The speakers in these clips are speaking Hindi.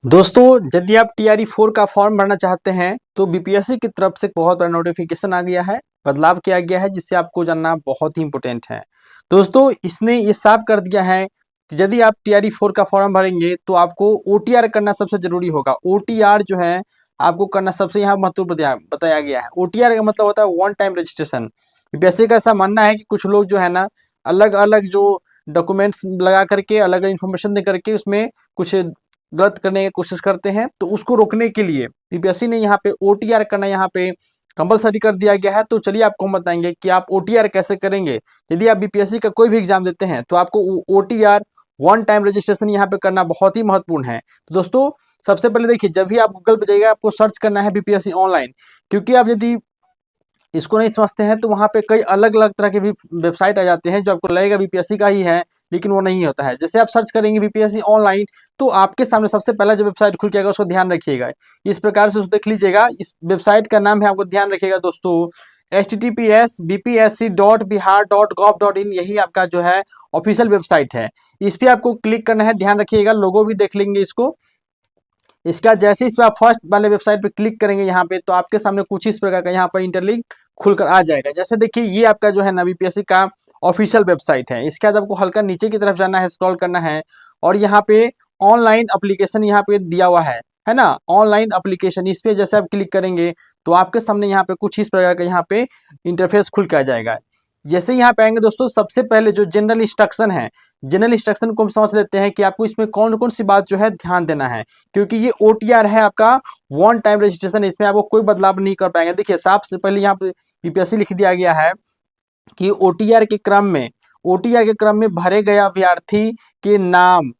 दोस्तों, यदि आप TRE 4 का फॉर्म भरना चाहते हैं तो बीपीएससी की तरफ से बहुत बड़ा नोटिफिकेशन आ गया है, बदलाव किया गया है जिससे आपको जानना बहुत ही इंपॉर्टेंट है। दोस्तों, इसने ये साफ कर दिया है कि यदि आप TRE 4 का फॉर्म भरेंगे तो आपको OTR करना सबसे जरूरी होगा। OTR जो है आपको करना सबसे यहाँ महत्वपूर्ण बताया गया है। OTR का मतलब होता है वन टाइम रजिस्ट्रेशन। बीपीएससी का ऐसा मानना है कि कुछ लोग जो है ना अलग अलग जो डॉक्यूमेंट्स लगा करके अलग अलग इन्फॉर्मेशन दे करके उसमें कुछ गलत करने की कोशिश करते हैं, तो उसको रोकने के लिए बीपीएससी ने यहाँ पे OTR करना यहाँ पे कंपलसरी कर दिया गया है। तो चलिए आपको हम बताएंगे कि आप OTR कैसे करेंगे। यदि आप बीपीएससी का कोई भी एग्जाम देते हैं तो आपको OTR वन टाइम रजिस्ट्रेशन यहाँ पे करना बहुत ही महत्वपूर्ण है। तो दोस्तों, सबसे पहले देखिए, जब भी आप गूगल पे जाइएगा आपको सर्च करना है बीपीएससी ऑनलाइन, क्योंकि आप यदि इसको नहीं समझते हैं तो वहाँ पे कई अलग अलग तरह के भी वेबसाइट आ जाते हैं जो आपको लगेगा बीपीएससी का ही है, लेकिन वो नहीं होता है। जैसे आप सर्च करेंगे बीपीएससी ऑनलाइन तो आपके सामने सबसे पहला जो वेबसाइट खुल जाएगा उसको ध्यान रखिएगा, इस प्रकार से उसको देख लीजिएगा। इस वेबसाइट का नाम है, आपको ध्यान रखिएगा दोस्तों, https://bpsc.bihar.gov.in, यही आपका जो है ऑफिशियल वेबसाइट है। इस पर आपको क्लिक करना है, ध्यान रखिएगा, लोगो भी देख लेंगे इसको। इसका जैसे इस पर आप फर्स्ट वाले वेबसाइट पे क्लिक करेंगे यहाँ पे तो आपके सामने कुछ इस प्रकार का यहाँ पर इंटरलिंक खुलकर आ जाएगा। जैसे देखिए, ये आपका जो है ना बीपीएससी का ऑफिशियल वेबसाइट है। इसके बाद आपको हल्का नीचे की तरफ जाना है, स्क्रॉल करना है और यहाँ पे ऑनलाइन एप्लीकेशन यहाँ पे दिया हुआ है ना, ऑनलाइन एप्लीकेशन, इस पे जैसे आप क्लिक करेंगे तो आपके सामने यहाँ पे कुछ इस प्रकार का यहाँ पे इंटरफेस खुल के आ जाएगा। जैसे यहाँ पे आएंगे दोस्तों, सबसे पहले जो जनरल इंस्ट्रक्शन है, जनरल इंस्ट्रक्शन को हम समझ लेते हैं कि आपको इसमें कौन कौन सी बात जो है ध्यान देना है, क्योंकि ये OTR है आपका वन टाइम रजिस्ट्रेशन, इसमें आपको कोई बदलाव नहीं कर पाएंगे। देखिए, साफ से पहले यहाँ पे बीपीएससी लिख दिया गया है कि OTR के क्रम में भरे गए अभ्यर्थी के नाम,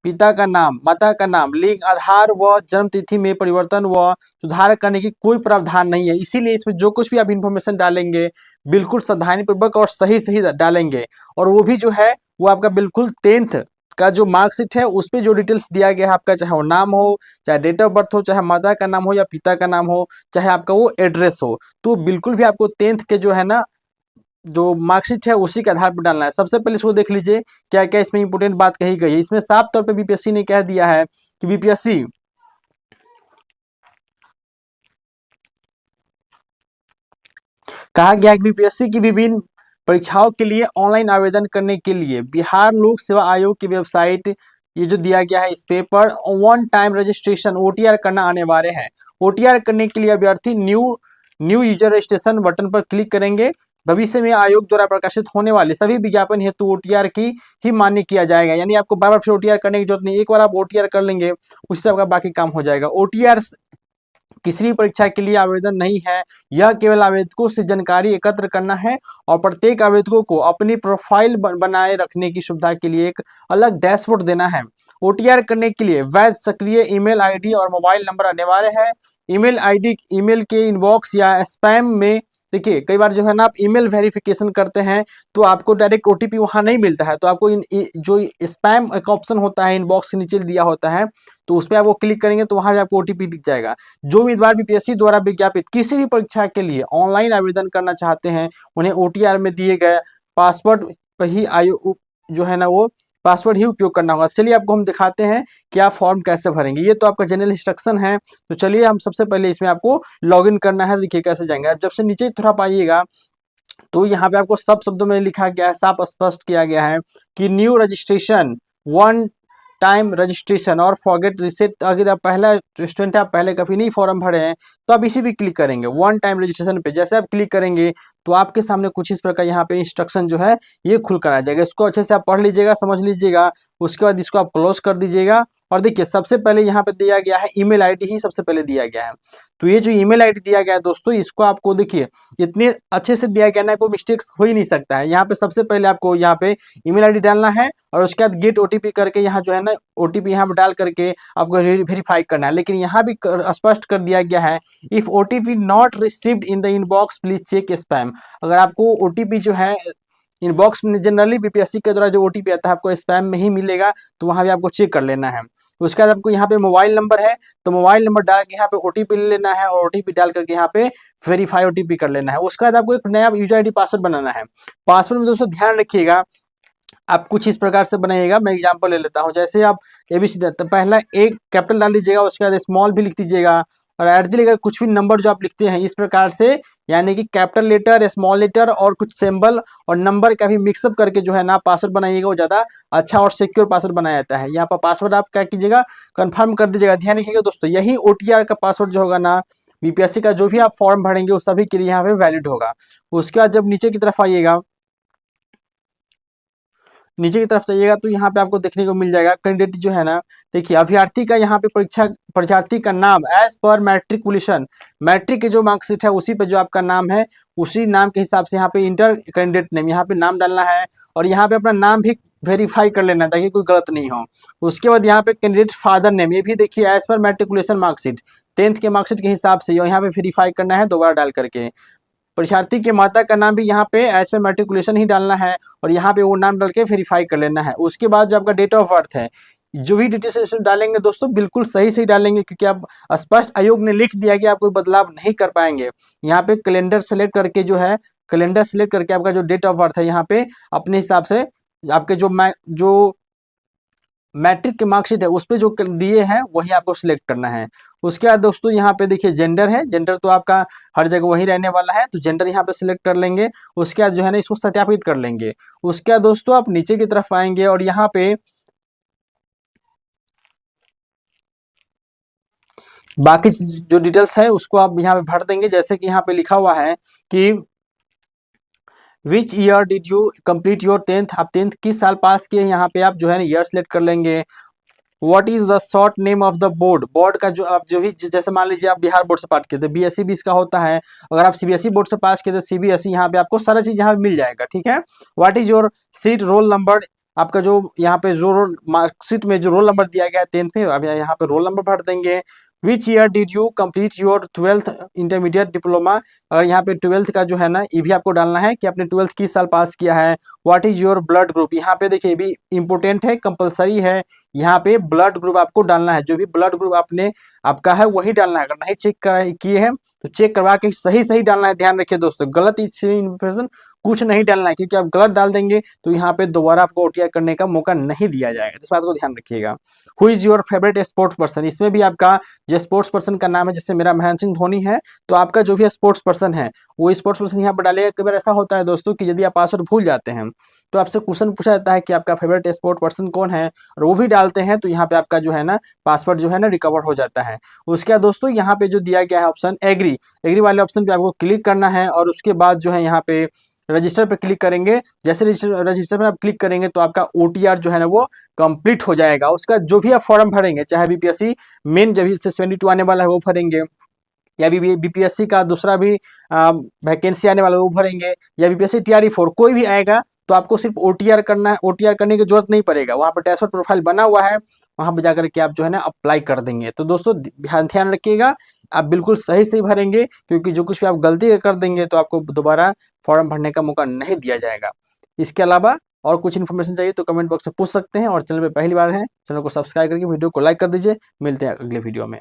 पिता का नाम, माता का नाम, लिंग, आधार व जन्म तिथि में परिवर्तन व सुधार करने की कोई प्रावधान नहीं है। इसीलिए इसमें जो कुछ भी आप इन्फॉर्मेशन डालेंगे बिल्कुल सावधानी पूर्वक और सही सही डालेंगे, और वो भी जो है वो आपका बिल्कुल 10th का जो मार्कशीट है उस पर जो डिटेल्स दिया गया है आपका, चाहे वो नाम हो, चाहे डेट ऑफ बर्थ हो, चाहे माता का नाम हो या पिता का नाम हो, चाहे आपका वो एड्रेस हो, तो बिल्कुल भी आपको 10th के जो है ना जो मार्कशीट है उसी के आधार पर डालना है। सबसे पहले इसको देख लीजिए क्या क्या इसमें इंपोर्टेंट बात कही गई है। इसमें साफ तौर पे बीपीएससी ने कह दिया है कि बीपीएससी कहा गया है कि बीपीएससी की विभिन्न परीक्षाओं के लिए ऑनलाइन आवेदन करने के लिए बिहार लोक सेवा आयोग की वेबसाइट, ये जो दिया गया है इस paper one time registration OTR करना अनिवार्य है। OTR करने के लिए अभ्यर्थी न्यू यूजर रजिस्ट्रेशन बटन पर क्लिक करेंगे। भविष्य में आयोग द्वारा प्रकाशित होने वाले सभी विज्ञापन हेतु OTR की ही मान्य किया जाएगा। यानी आपको बार बार फिर OTR करने की जरूरत नहीं, एक बार आप OTR कर लेंगे उससे आपका बाकी काम हो जाएगा। OTR किसी भी परीक्षा के लिए आवेदन नहीं है, यह केवल आवेदकों से जानकारी एकत्र करना है और प्रत्येक आवेदकों को अपनी प्रोफाइल बनाए रखने की सुविधा के लिए एक अलग डैशबोर्ड देना है। OTR करने के लिए वैध सक्रिय ईमेल आईडी और मोबाइल नंबर अनिवार्य है। ईमेल आईडी ईमेल के इनबॉक्स या स्पैम में, देखिए कई बार जो है ना आप ईमेल वेरिफिकेशन करते हैं तो आपको डायरेक्ट OTP वहां नहीं मिलता है, तो आपको जो स्पैम का ऑप्शन होता है इनबॉक्स के नीचे दिया होता है तो उस पर आप वो क्लिक करेंगे तो वहां आपको OTP दिख जाएगा। जो उम्मीदवार बीपीएससी द्वारा विज्ञापित किसी भी परीक्षा के लिए ऑनलाइन आवेदन करना चाहते हैं उन्हें OTR में दिए गए पासवर्ड पर ही जो है ना वो पासवर्ड ही उपयोग करना होगा। चलिए आपको हम दिखाते हैं कि आप फॉर्म कैसे भरेंगे। ये तो आपका जनरल इंस्ट्रक्शन है, तो चलिए हम सबसे पहले इसमें आपको लॉगिन करना है। देखिए कैसे जाएंगे आप, जब से नीचे थोड़ा पाइएगा तो यहाँ पे आपको सब शब्दों में लिखा गया है, साफ स्पष्ट किया गया है कि new registration one time registration और फॉरगेट रिसेट। अगर आप पहला स्टूडेंट है, आप पहले कभी नहीं फॉर्म भरे हैं तो आप इसी भी क्लिक करेंगे वन टाइम रजिस्ट्रेशन पे। जैसे आप क्लिक करेंगे तो आपके सामने कुछ इस प्रकार यहाँ पे इंस्ट्रक्शन जो है ये खुल कर आ जाएगा। इसको अच्छे से आप पढ़ लीजिएगा, समझ लीजिएगा, उसके बाद इसको आप क्लोज कर दीजिएगा। और देखिए सबसे पहले यहाँ पे दिया गया है ईमेल आईडी ही सबसे पहले दिया गया है। तो ये जो ईमेल आईडी दिया गया है दोस्तों, इसको आपको देखिए इतने अच्छे से दिया गया ना, कोई मिस्टेक्स हो ही नहीं सकता है। यहाँ पे सबसे पहले आपको यहाँ पे ईमेल आईडी डालना है और उसके बाद गेट OTP करके यहाँ जो है ना OTP यहाँ पे डाल करके आपको वेरीफाई करना है। लेकिन यहाँ भी स्पष्ट कर दिया गया है if OTP not received in the inbox please check spam. अगर आपको OTP जो है इनबॉक्स में जनरली बीपीएससी के द्वारा जो OTP आता है आपको स्पैम में ही मिलेगा, तो वहाँ भी आपको चेक कर लेना है। उसके बाद आपको यहाँ पे मोबाइल नंबर है तो मोबाइल नंबर डाल के यहाँ पे OTP ले लेना है और OTP डाल करके यहाँ पे वेरीफाई OTP कर लेना है। उसके बाद आपको एक नया यूजर ID पासवर्ड बनाना है। पासवर्ड में दोस्तों ध्यान रखिएगा, आप कुछ इस प्रकार से बनाइएगा। मैं एग्जांपल ले लेता हूँ। जैसे आप एबीसी, तो पहला एक कैपिटल डाल दीजिएगा, उसके बाद स्मॉल भी लिख दीजिएगा, और एट द लेकर कुछ भी नंबर जो आप लिखते हैं इस प्रकार से, यानी कि कैपिटल लेटर, स्मॉल लेटर और कुछ सिंबल और नंबर का भी मिक्सअप करके जो है ना पासवर्ड बनाइएगा, वो ज़्यादा अच्छा और सिक्योर पासवर्ड बनाया जाता है। यहाँ पर पासवर्ड आप क्या कीजिएगा, कन्फर्म कर दीजिएगा। ध्यान रखिएगा दोस्तों, यही OTR का पासवर्ड जो होगा ना, बीपीएससी का जो भी आप फॉर्म भरेंगे उस सभी के लिए यहाँ पे वैलिड होगा। उसके बाद जब नीचे की तरफ आइएगा, नीचे की तरफ जाइएगा तो यहाँ पे आपको देखने को मिल जाएगा कैंडिडेट जो है ना, देखिए अभ्यर्थी का यहाँ पे परीक्षार्थी का नाम एज पर मैट्रिकुलेशन, मैट्रिक के जो मार्कशीट है उसी पे जो आपका नाम है, उसी नाम के हिसाब से यहाँ पे इंटर कैंडिडेट नेम यहाँ पे नाम डालना है, और यहाँ पे अपना नाम भी वेरीफाई कर लेना ताकि कोई गलत नहीं हो। उसके बाद यहाँ पे कैंडिडेट फादर नेम, ये भी देखिए as per matriculation marksheet, 10th के मार्कशीट के हिसाब से यहाँ पे वेरीफाई करना है दोबारा डाल करके। परीक्षार्थी के माता का नाम भी यहाँ पे एज पर मैट्रिकुलेशन ही डालना है, और यहाँ पे वो नाम डाल के वेरीफाई कर लेना है। उसके बाद जो आपका डेट ऑफ बर्थ है, जो भी डिटेल्स डालेंगे दोस्तों बिल्कुल सही सही डालेंगे, क्योंकि आप स्पष्ट आयोग ने लिख दिया कि आप कोई बदलाव नहीं कर पाएंगे। यहाँ पे कैलेंडर सेलेक्ट करके जो है, कैलेंडर सेलेक्ट करके आपका जो डेट ऑफ बर्थ है यहाँ पे अपने हिसाब से आपके जो मैट्रिक के मार्कशीट है उस पर जो दिए हैं वही आपको सिलेक्ट करना है। उसके बाद दोस्तों यहाँ पे देखिए जेंडर है, जेंडर तो आपका हर जगह वही रहने वाला है, तो जेंडर यहाँ पे सिलेक्ट कर लेंगे। उसके बाद जो है ना इसको सत्यापित कर लेंगे। उसके बाद दोस्तों आप नीचे की तरफ आएंगे और यहाँ पे बाकी जो डिटेल्स है उसको आप यहाँ पे भर देंगे। जैसे कि यहाँ पे लिखा हुआ है कि which year did you complete your 10th, आप 10th किस साल पास किए, यहाँ पे आप जो है ना ईयर सेलेक्ट कर लेंगे। What is the short name of the board, board का जो आप जो भी, जैसे मान लीजिए आप बिहार बोर्ड से पास किए थे, BSc 20 का होता है। अगर आप CBSE बोर्ड से पास किए थे CBSE, यहाँ पे आपको सारा चीज यहाँ पे मिल जाएगा, ठीक है। What is your seat roll number, आपका जो यहाँ पे जो रोल मार्कशीट में जो रोल नंबर दिया गया है 10th में, अब यहाँ पे रोल नंबर भर देंगे। Which year did you complete your 12th intermediate diploma, अगर यहाँ पे 12th का जो है ना ये भी आपको डालना है कि आपने 12th किस साल पास किया है। What is your blood group, यहाँ पे देखिए भी इंपोर्टेंट है, कंपलसरी है, यहाँ पे ब्लड ग्रुप आपको डालना है। जो भी ब्लड ग्रुप आपने आपका है वही डालना है। अगर नहीं चेक किए हैं तो चेक करवा के सही सही डालना है। ध्यान रखिए दोस्तों, गलत इन्फॉर्मेशन कुछ नहीं डालना है, क्योंकि आप गलत डाल देंगे तो यहाँ पे दोबारा आपको OTR करने का मौका नहीं दिया जाएगा। इस बात को ध्यान रखिएगा। Who is your favourite sports person, इसमें भी आपका जो स्पोर्ट्स पर्सन का नाम है, जैसे मेरा महेंद्र सिंह धोनी है, तो आपका जो भी स्पोर्ट्स पर्सन है वो स्पोर्ट्स पर्सन यहाँ पर डालेगा। कई बार ऐसा होता है दोस्तों कि यदि आप पासवर्ड भूल जाते हैं तो आपसे क्वेश्चन पूछा जाता है कि आपका फेवरेट स्पोर्ट पर्सन कौन है, और वो भी डालते हैं तो यहाँ पे आपका जो है ना पासवर्ड जो है ना रिकवर हो जाता है। उसके बाद दोस्तों यहाँ पे जो दिया गया है ऑप्शन एग्री, एग्री वाले ऑप्शन पे आपको क्लिक करना है, और उसके बाद जो है यहाँ पे रजिस्टर पे क्लिक करेंगे। जैसे रजिस्टर पे आप क्लिक करेंगे तो आपका OTR जो है ना वो कंप्लीट हो जाएगा। उसका जो भी आप फॉर्म भरेंगे, चाहे BPSC मेन जब 72 आने वाला है वो भरेंगे, या BPSC का दूसरा भी वैकेंसी आने वाला है वो भरेंगे, या BPSC TRE4 कोई भी आएगा, तो आपको सिर्फ OTR करना है। OTR करने की जरूरत नहीं पड़ेगा, वहाँ पर डैशबोर्ड प्रोफाइल बना हुआ है, वहाँ पर जाकर के आप जो है ना अप्लाई कर देंगे। तो दोस्तों ध्यान रखिएगा, आप बिल्कुल सही सही भरेंगे, क्योंकि जो कुछ भी आप गलती कर देंगे तो आपको दोबारा फॉर्म भरने का मौका नहीं दिया जाएगा। इसके अलावा और कुछ इन्फॉर्मेशन चाहिए तो कमेंट बॉक्स से पूछ सकते हैं, और चैनल पे पहली बार है चैनल को सब्सक्राइब करके वीडियो को लाइक कर दीजिए। मिलते हैं अगले वीडियो में।